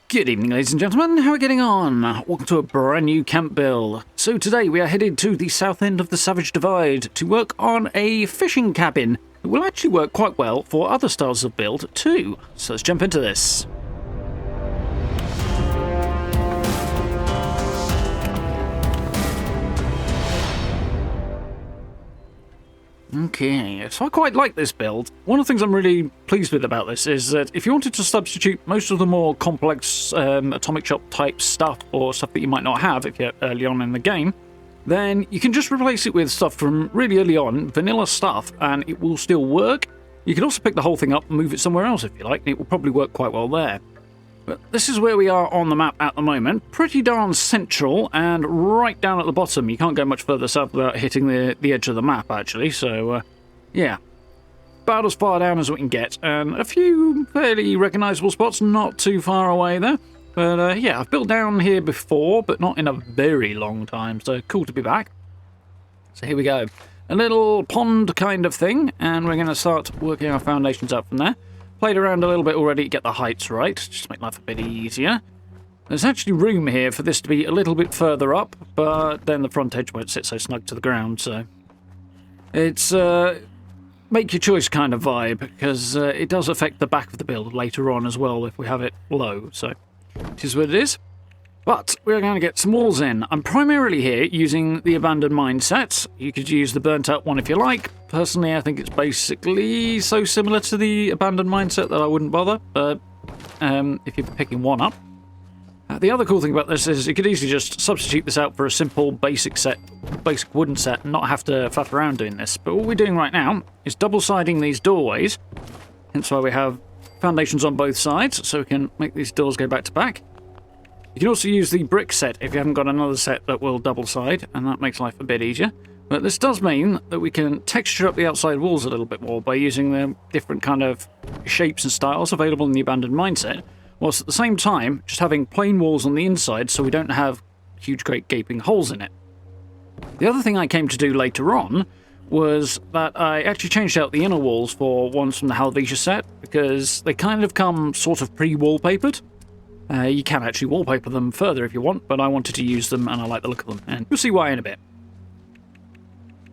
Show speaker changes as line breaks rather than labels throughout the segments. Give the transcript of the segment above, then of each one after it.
Good evening, ladies and gentlemen. How are we getting on? Welcome to a brand new camp build. So today we are headed to the south end of the Savage Divide to work on a fishing cabin. It will actually work quite well for other styles of build too. So let's jump into this. Okay, so I quite like this build. One of the things I'm really pleased with about this is that if you wanted to substitute most of the more complex atomic shop type stuff or stuff that you might not have if you're early on in the game, then you can just replace it with stuff from really early on, vanilla stuff, and it will still work. You can also pick the whole thing up and move it somewhere else if you like, and it will probably work quite well there. But this is where we are on the map at the moment. Pretty darn central and right down at the bottom. You can't go much further south without hitting the edge of the map, actually. So, yeah. About as far down as we can get. And a few fairly recognisable spots not too far away there. But, yeah, I've built down here before, but not in a very long time. So, cool to be back. So, here we go. A little pond kind of thing. And we're going to start working our foundations up from there. Played around a little bit already to get the heights right, just to make life a bit easier. There's actually room here for this to be a little bit further up, but then the front edge won't sit so snug to the ground, so... It's make your choice kind of vibe, because it does affect the back of the build later on as well if we have it low, so it is what it is. But we're going to get some walls in. I'm primarily here using the abandoned mine set. You could use the burnt out one if you like. Personally, I think it's basically so similar to the abandoned mine set that I wouldn't bother, but if you're picking one up. The other cool thing about this is you could easily just substitute this out for a simple basic wooden set and not have to faff around doing this. But what we're doing right now is double-siding these doorways, hence why we have foundations on both sides, so we can make these doors go back to back. You can also use the brick set if you haven't got another set that will double side, and that makes life a bit easier. But this does mean that we can texture up the outside walls a little bit more by using the different kind of shapes and styles available in the abandoned mine set, whilst at the same time just having plain walls on the inside so we don't have huge great gaping holes in it. The other thing I came to do later on was that I actually changed out the inner walls for ones from the Helvetia set, because they kind of come sort of pre-wallpapered. You can actually wallpaper them further if you want, but I wanted to use them and I like the look of them, and you'll see why in a bit.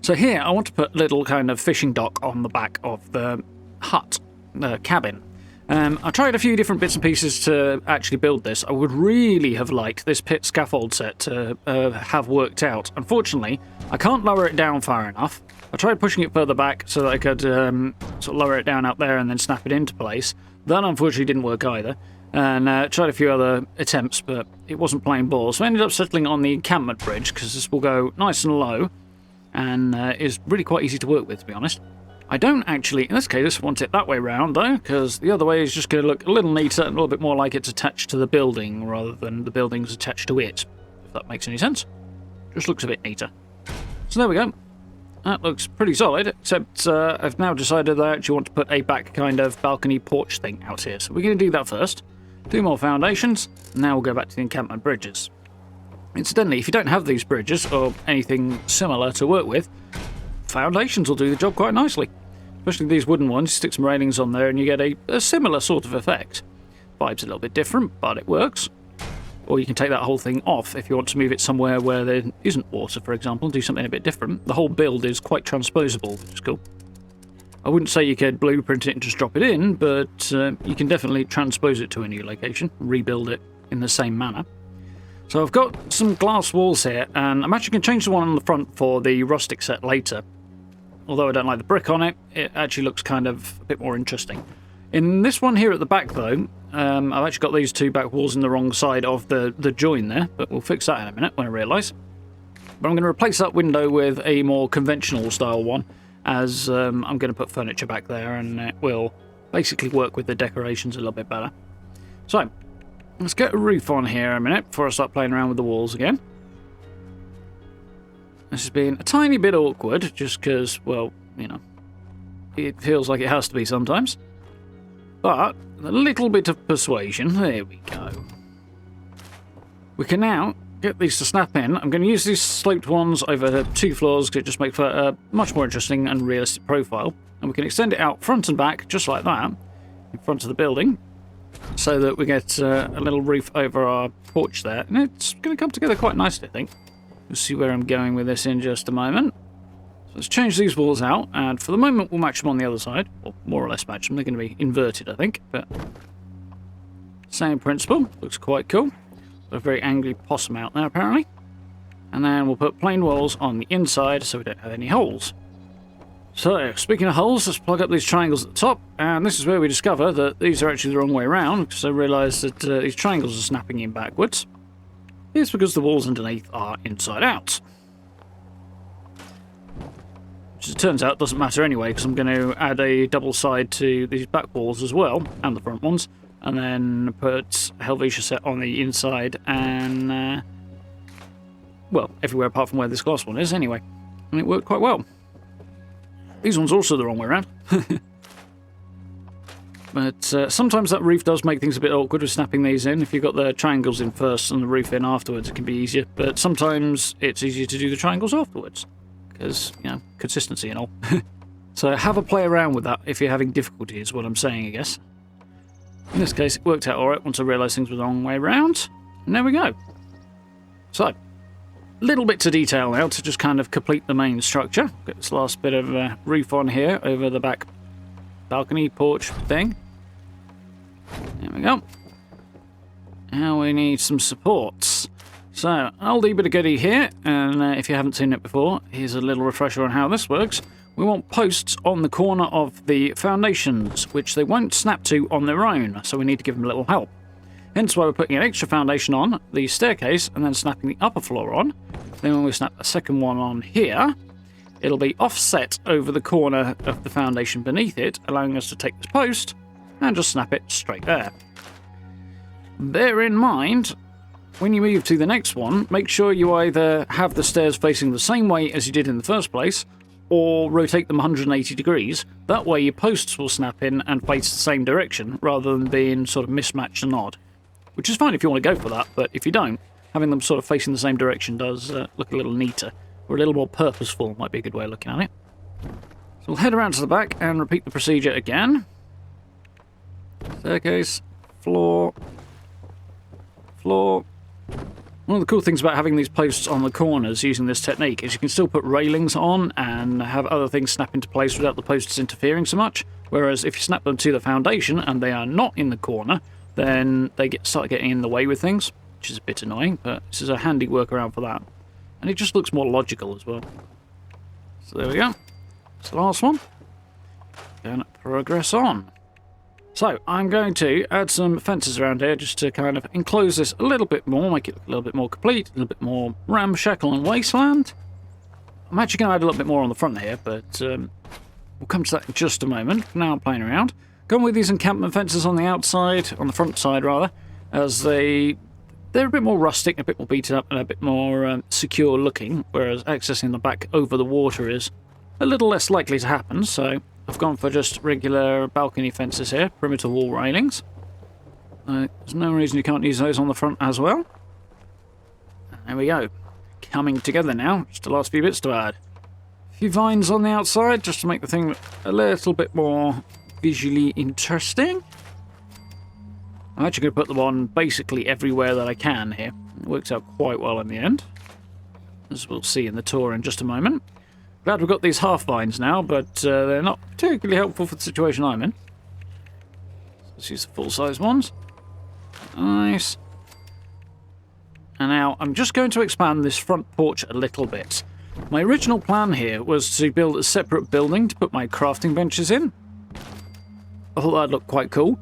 So here I want to put a little kind of fishing dock on the back of the hut, the cabin. I tried a few different bits and pieces to actually build this. I would really have liked this pit scaffold set to have worked out. Unfortunately, I can't lower it down far enough. I tried pushing it further back so that I could sort of lower it down out there and then snap it into place. That unfortunately didn't work either. And tried a few other attempts, but it wasn't playing ball. So I ended up settling on the encampment bridge, because this will go nice and low, and is really quite easy to work with, to be honest. I don't actually, in this case, want it that way round, though, because the other way is just going to look a little neater and a little bit more like it's attached to the building, rather than the building's attached to it, if that makes any sense. Just looks a bit neater. So there we go. That looks pretty solid, except I've now decided that I actually want to put a back kind of balcony porch thing out here. So we're going to do that first. 2 more foundations, and now we'll go back to the encampment bridges. Incidentally, if you don't have these bridges, or anything similar to work with, foundations will do the job quite nicely. Especially these wooden ones, stick some railings on there and you get a similar sort of effect. Vibe's a little bit different, but it works. Or you can take that whole thing off if you want to move it somewhere where there isn't water, for example, and do something a bit different. The whole build is quite transposable, which is cool. I wouldn't say you could blueprint it and just drop it in, but you can definitely transpose it to a new location, rebuild it in the same manner. So I've got some glass walls here, and I'm actually going to change the one on the front for the rustic set later. Although I don't like the brick on it, it actually looks kind of a bit more interesting. In this one here at the back, though, I've actually got these 2 back walls on the wrong side of the join there, but we'll fix that in a minute when I realise. But I'm going to replace that window with a more conventional style one, as I'm going to put furniture back there and it will basically work with the decorations a little bit better. So, let's get a roof on here a minute before I start playing around with the walls again. This has been a tiny bit awkward, just because, well, you know, it feels like it has to be sometimes. But, a little bit of persuasion, there we go. We can now get these to snap in. I'm going to use these sloped ones over 2 floors because it just makes for a much more interesting and realistic profile. And we can extend it out front and back, just like that, in front of the building. so that we get a little roof over our porch there. And it's going to come together quite nicely, I think. We'll see where I'm going with this in just a moment. So let's change these walls out, and for the moment we'll match them on the other side. Or more or less match them. They're going to be inverted, I think. But same principle. Looks quite cool. Got a very angry possum out there, apparently. And then we'll put plain walls on the inside so we don't have any holes. So, speaking of holes, let's plug up these triangles at the top, and this is where we discover that these are actually the wrong way around, because I realise that these triangles are snapping in backwards. It's because the walls underneath are inside out. Which, as it turns out, doesn't matter anyway, because I'm going to add a double side to these back walls as well, and the front ones, and then put a Helvetia set on the inside, and, well, everywhere apart from where this glass one is anyway. And it worked quite well. These ones are also the wrong way around. But sometimes that roof does make things a bit awkward with snapping these in. If you've got the triangles in first and the roof in afterwards, it can be easier. But sometimes it's easier to do the triangles afterwards. Because, you know, consistency and all. So have a play around with that if you're having difficulty, is what I'm saying, I guess. In this case, it worked out alright once I realised things were the wrong way around. And there we go. So, little bits of detail now to just kind of complete the main structure. Got this last bit of roof on here over the back balcony porch thing. There we go. Now we need some supports. So, an oldie bit of goodie here, and if you haven't seen it before, here's a little refresher on how this works. We want posts on the corner of the foundations, which they won't snap to on their own, so we need to give them a little help. Hence why we're putting an extra foundation on the staircase and then snapping the upper floor on. Then when we snap a second one on here, it'll be offset over the corner of the foundation beneath it, allowing us to take this post and just snap it straight there. Bear in mind, when you move to the next one, make sure you either have the stairs facing the same way as you did in the first place, or rotate them 180 degrees. That way your posts will snap in and face the same direction, rather than being sort of mismatched and odd. Which is fine if you want to go for that, but if you don't, having them sort of facing the same direction does look a little neater, or a little more purposeful might be a good way of looking at it. So we'll head around to the back and repeat the procedure again. Staircase, floor, floor. One of the cool things about having these posts on the corners using this technique is you can still put railings on and have other things snap into place without the posts interfering so much, whereas if you snap them to the foundation and they are not in the corner, then they start getting in the way with things, which is a bit annoying, but this is a handy workaround for that. And it just looks more logical as well. So there we go. That's the last one. Then progress on. So I'm going to add some fences around here just to kind of enclose this a little bit more, make it look a little bit more complete, a little bit more ramshackle and wasteland. I'm actually going to add a little bit more on the front here, but we'll come to that in just a moment. Now I'm playing around. Going with these encampment fences on the outside, on the front side rather, as they're a bit more rustic, a bit more beaten up, and a bit more secure looking, whereas accessing the back over the water is a little less likely to happen, so I've gone for just regular balcony fences here, perimeter wall railings. There's no reason you can't use those on the front as well. There we go. Coming together now, just the last few bits to add. A few vines on the outside, just to make the thing a little bit more visually interesting. I'm actually going to put them on basically everywhere that I can here. It works out quite well in the end, as we'll see in the tour in just a moment. Glad we've got these half vines now, but they're not particularly helpful for the situation I'm in. Let's use the full-size ones. Nice. And now I'm just going to expand this front porch a little bit. My original plan here was to build a separate building to put my crafting benches in. I thought that'd look quite cool.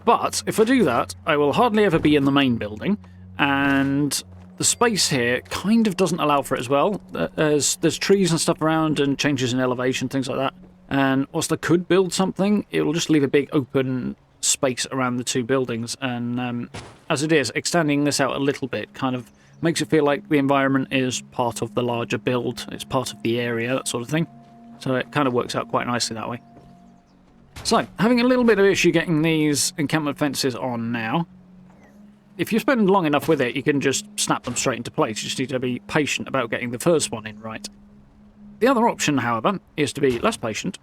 But if I do that, I will hardly ever be in the main building, and the space here kind of doesn't allow for it as well. There's trees and stuff around and changes in elevation, things like that. And whilst I could build something, it will just leave a big open space around the two buildings. And as it is, extending this out a little bit kind of makes it feel like the environment is part of the larger build. It's part of the area, that sort of thing. So it kind of works out quite nicely that way. So, having a little bit of issue getting these encampment fences on now. If you spend long enough with it, you can just snap them straight into place. You just need to be patient about getting the first one in right. The other option, however, is to be less patient.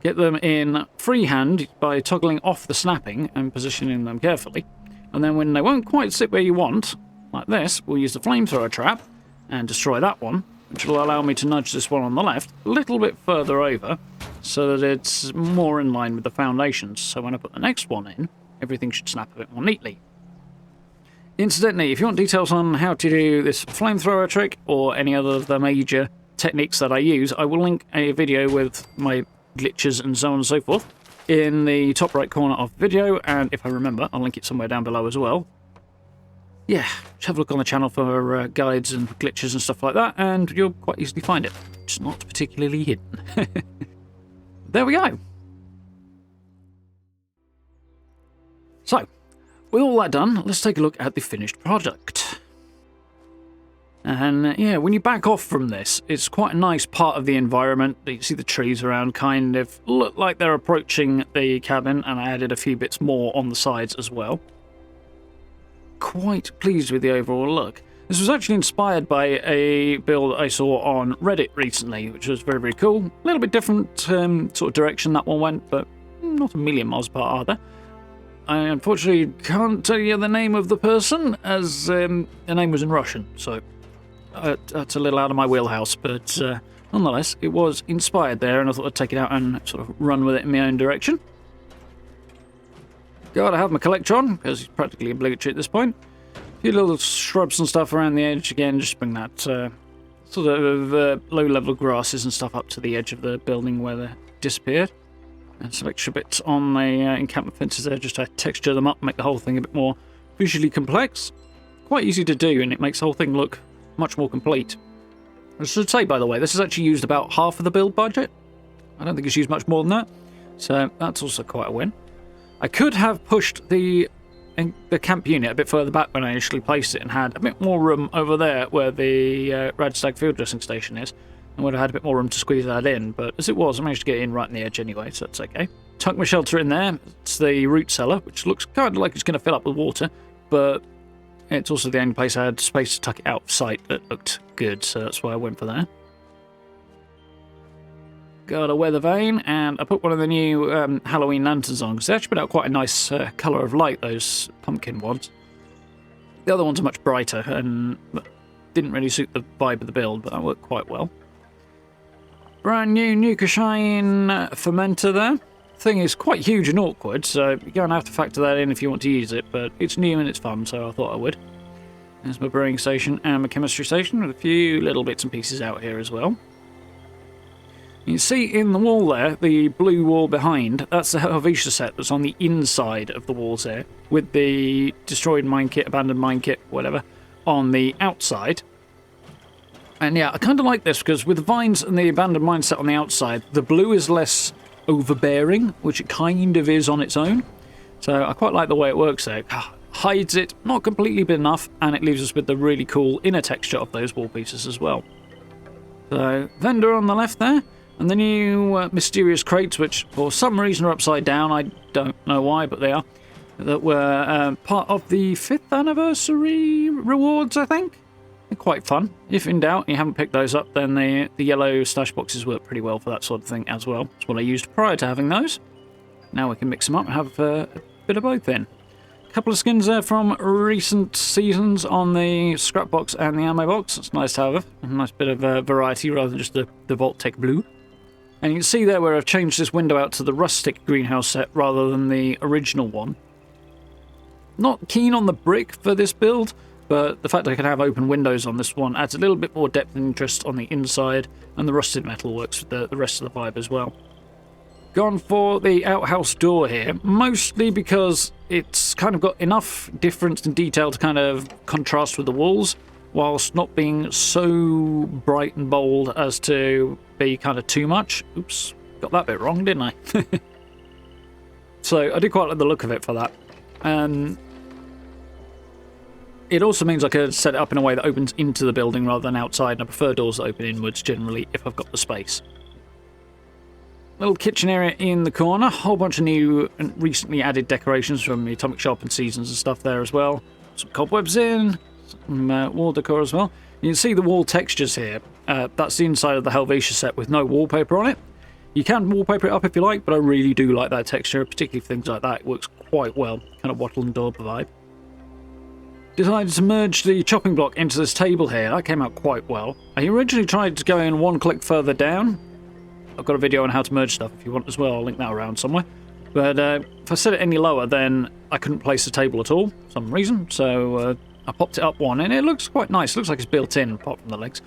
Get them in freehand by toggling off the snapping and positioning them carefully. And then when they won't quite sit where you want, like this, we'll use the flamethrower trap and destroy that one, which will allow me to nudge this one on the left a little bit further over so that it's more in line with the foundations. So when I put the next one in, everything should snap a bit more neatly. Incidentally, if you want details on how to do this flamethrower trick or any other of the major techniques that I use, I will link a video with my glitches and so on and so forth in the top right corner of the video, and if I remember, I'll link it somewhere down below as well. Yeah, just have a look on the channel for guides and glitches and stuff like that, and you'll quite easily find it. It's not particularly hidden. There we go. So, with all that done, let's take a look at the finished product. And yeah, when you back off from this, it's quite a nice part of the environment. You see the trees around kind of look like they're approaching the cabin, and I added a few bits more on the sides as well. Quite pleased with the overall look. This was actually inspired by a build I saw on Reddit recently, which was very, very cool. A little bit different sort of direction that one went, but not a million miles apart, are there? I unfortunately can't tell you the name of the person, as the name was in Russian, so that's a little out of my wheelhouse, but nonetheless, it was inspired there, and I thought I'd take it out and sort of run with it in my own direction. Gotta have my Collectron, because it's practically obligatory at this point. A few little shrubs and stuff around the edge, again, just bring that sort of low-level grasses and stuff up to the edge of the building where they disappeared. And some extra bits on the encampment fences there, just to texture them up, make the whole thing a bit more visually complex. Quite easy to do, and it makes the whole thing look much more complete. I should say, by the way, this has actually used about half of the build budget. I don't think it's used much more than that, so that's also quite a win. I could have pushed the camp unit a bit further back when I initially placed it and had a bit more room over there where the Radstag field dressing station is, and would have had a bit more room to squeeze that in, but as it was, I managed to get in right in the edge anyway, so that's okay. Tuck my shelter in there. It's the root cellar, which looks kind of like it's going to fill up with water, but it's also the only place I had space to tuck it out of sight that looked good, so that's why I went for that. Got a weather vane, and I put one of the new Halloween lanterns on, because they actually put out quite a nice colour of light, those pumpkin ones. The other ones are much brighter, and didn't really suit the vibe of the build, but that worked quite well. Brand new Xion fermenter there. Thing is quite huge and awkward, so you're going to have to factor that in if you want to use it, but it's new and it's fun, so I thought I would. There's my brewing station and my chemistry station, with a few little bits and pieces out here as well. You can see in the wall there, the blue wall behind, that's the Helvetia set that's on the inside of the walls there, with the destroyed mine kit, abandoned mine kit, whatever, on the outside. And yeah, I kind of like this, because with the vines and the abandoned mine set on the outside, the blue is less overbearing, which it kind of is on its own. So I quite like the way it works there. It hides it, not completely, but enough, and it leaves us with the really cool inner texture of those wall pieces as well. So, vendor on the left there, and the new mysterious crates, which for some reason are upside down. I don't know why, but they are. That were part of the 5th anniversary rewards, I think. They're quite fun. If in doubt, you haven't picked those up, then the yellow stash boxes work pretty well for that sort of thing as well. That's what I used prior to having those. Now we can mix them up and have a bit of both in. A couple of skins there from recent seasons on the scrap box and the ammo box. It's nice to have a nice bit of variety rather than just the Vault-Tec blue. And you can see there where I've changed this window out to the rustic greenhouse set rather than the original one. Not keen on the brick for this build, but the fact I can have open windows on this one adds a little bit more depth and interest on the inside, and the rusted metal works with the rest of the vibe as well. Gone for the outhouse door here, mostly because it's kind of got enough difference and detail to kind of contrast with the walls, whilst not being so bright and bold as to be kind of too much. Oops, got that bit wrong, didn't I? So I do quite like the look of it for that. It also means I could set it up in a way that opens into the building rather than outside, and I prefer doors that open inwards generally if I've got the space. Little kitchen area in the corner, whole bunch of new and recently added decorations from the Atomic Shop and Seasons and stuff there as well. Some cobwebs in, some wall decor as well. You can see the wall textures here. That's the inside of the Helvetia set with no wallpaper on it. You can wallpaper it up if you like, but I really do like that texture, particularly for things like that. It works quite well, kind of wattle and daub vibe. Decided to merge the chopping block into this table here. That came out quite well. I originally tried to go in one click further down. I've got a video on how to merge stuff if you want as well. I'll link that around somewhere. But if I set it any lower, then I couldn't place the table at all for some reason. So I popped it up one, and it looks quite nice. It looks like it's built in, apart from the legs.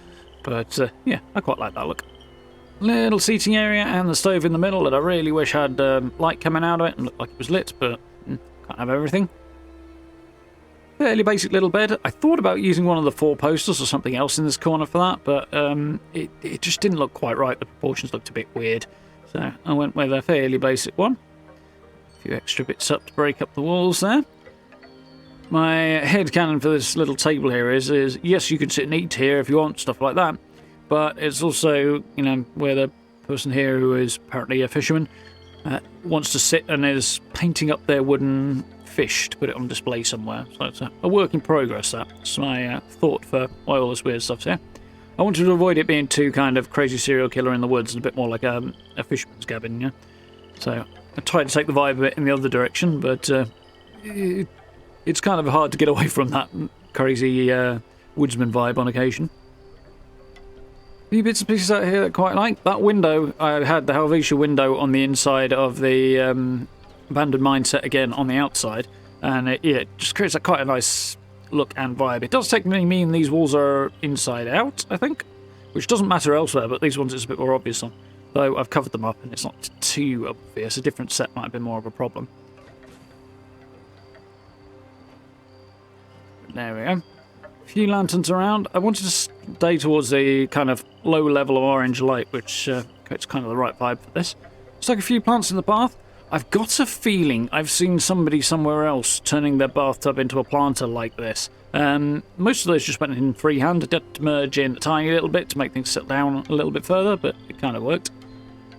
But yeah, I quite like that look. Little seating area and the stove in the middle that I really wish had light coming out of it and looked like it was lit, but can't have everything. Fairly basic little bed. I thought about using one of the 4 posters or something else in this corner for that, but it just didn't look quite right. The proportions looked a bit weird. So I went with a fairly basic one. A few extra bits up to break up the walls there. My headcanon for this little table here is yes, you can sit and eat here if you want, stuff like that. But it's also, you know, where the person here who is apparently a fisherman wants to sit and is painting up their wooden fish to put it on display somewhere. So it's a work in progress, that's my thought for why all this weird stuff's here. I wanted to avoid it being too kind of crazy serial killer in the woods and a bit more like a fisherman's cabin, yeah. So I tried to take the vibe of it in the other direction, but it's kind of hard to get away from that crazy woodsman vibe on occasion. A few bits and pieces out here that I quite like. That window, I had the Helvetia window on the inside of the abandoned mine set again on the outside, and it just creates quite a nice look and vibe. It does technically mean these walls are inside out, I think, which doesn't matter elsewhere, but these ones it's a bit more obvious on. Though I've covered them up and it's not too obvious. A different set might have been more of a problem. There we go. A few lanterns around. I wanted to stay towards the kind of low level of orange light, which creates kind of the right vibe for this. Stuck a few plants in the bath. I've got a feeling I've seen somebody somewhere else turning their bathtub into a planter like this. Most of those just went in freehand. I did merge in a tiny little bit to make things settle down a little bit further, but it kind of worked.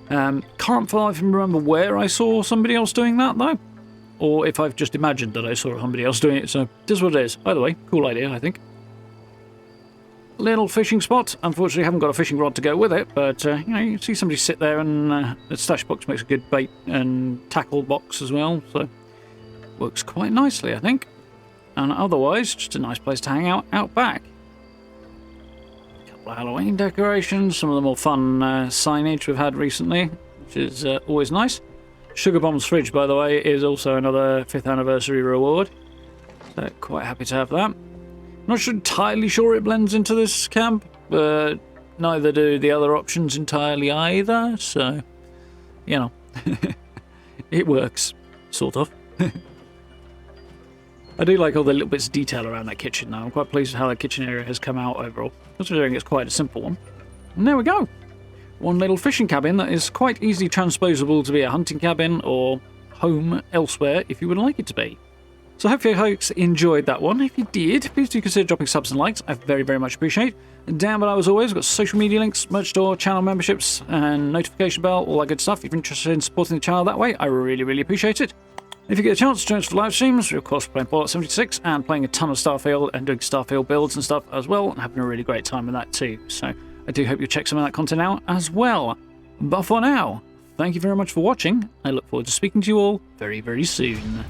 Can't even remember where I saw somebody else doing that, though. Or if I've just imagined that I saw somebody else doing it, so it is what it is. Either way, cool idea, I think. Little fishing spot. Unfortunately, I haven't got a fishing rod to go with it, but you know, you see somebody sit there, and the stash box makes a good bait and tackle box as well, so works quite nicely, I think. And otherwise, just a nice place to hang out back. A couple of Halloween decorations, some of the more fun signage we've had recently, which is always nice. Sugar Bomb's fridge, by the way, is also another 5th anniversary reward, so quite happy to have that. Not entirely sure it blends into this camp, but neither do the other options entirely either, so, you know, it works, sort of. I do like all the little bits of detail around that kitchen now. I'm quite pleased with how the kitchen area has come out overall, considering it's quite a simple one. And there we go. One little fishing cabin that is quite easily transposable to be a hunting cabin or home elsewhere if you would like it to be. So I hope you folks enjoyed that one. If you did, please do consider dropping subs and likes. I very, very much appreciate. And down below, as always, we've got social media links, merch store, channel memberships, and notification bell, all that good stuff. If you're interested in supporting the channel that way, I really, really appreciate it. If you get a chance, join us for live streams. We're, of course, playing Fallout 76 and playing a ton of Starfield and doing Starfield builds and stuff as well, and having a really great time with that too. So I do hope you check some of that content out as well. But for now, thank you very much for watching. I look forward to speaking to you all very, very soon.